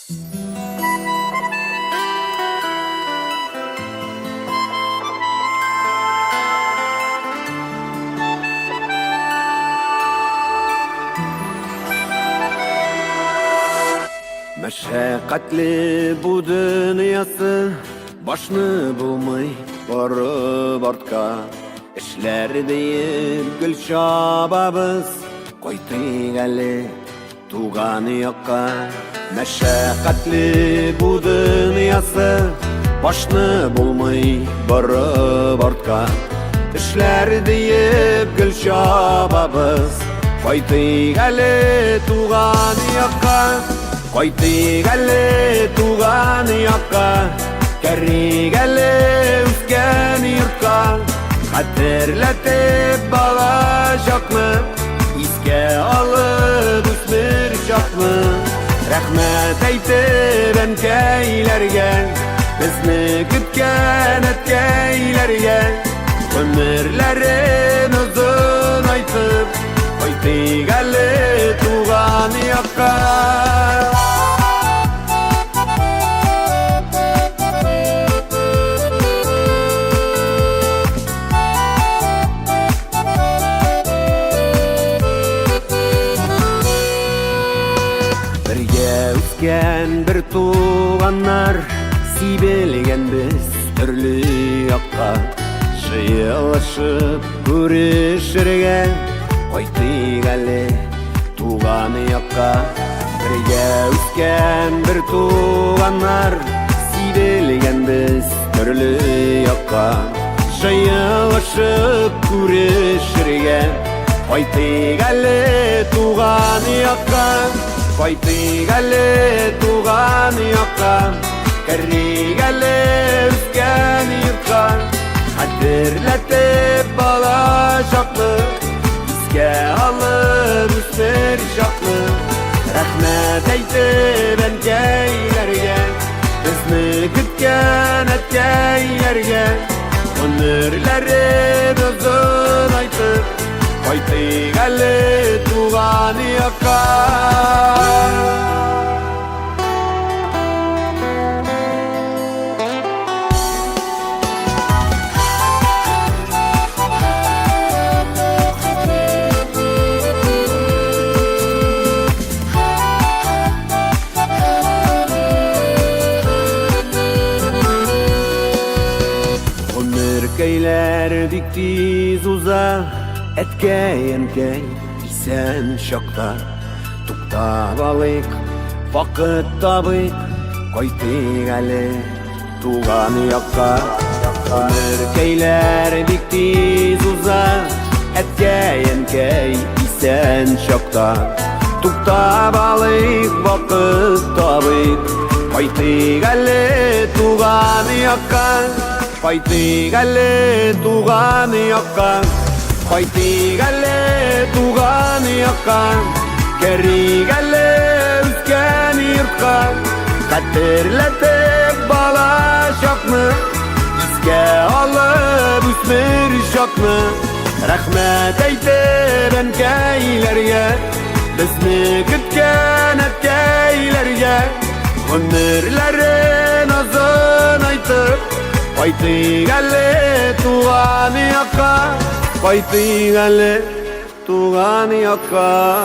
Meşakkatli bu dünyası başını bulmay barıp artka işler deyip gül şababız koytı gali tuğanı yakka. Meşakkatli bu dünyası başını bulmay barıp artka işler deyip gül şababız koytı gali tuğanı yakka. Koyti galle tuğanı yakka, kerri galle üsken yurtka. Hatırlatıp bağlaşak mı, iske alıp üsmürşak mı? Rahmet aytı ben keylerge, bizni kütken etkeylerge. Ömürlerin uzun aytıp, koyti galle tuğanı yakka. Bir tuğanlar sibilgen biz türlü yakka. Şıyılışıp görüşürge koyti gali tuğanı yakka. Birge üsken bir tuğanlar sibilgen biz türlü yakka. Şıyılışıp görüşürge koyti gali tuğanı yakka. Koyti galle tuğanı yakka, kerri galle üsken yurtka. Hatırlatıp bağlaşak mı, iske alıp üsmürşak mı? Rahmet aytı ben keylerge, bizni kütken etkeylerge. Ömürlerin uzun aytıp, koyti galle tuğanı yakka. Keyler dikti zuza, etkeyen key isen şokta. Tukta balık, vakit tabık, koyti gali tuğanı yakka. Ömür keyler dikti zuza, etkeyen key isen şokta. Tukta balık, vakit tabık, koyti gali tuğanı yakka. Koyti galle tuğanı yakka, koyti galle tuğanı yakka. Kerri galle üsken yurtka. Hatırlatıp bağlaşak mı, iske alıp üsmürşak mı? Rahmet aytı ben keylerge, bizni kütken etkeylerge. Ömürlerin uzun aytıp, koyti galle tuğanı yakka, koyti galle tuğanı yakka.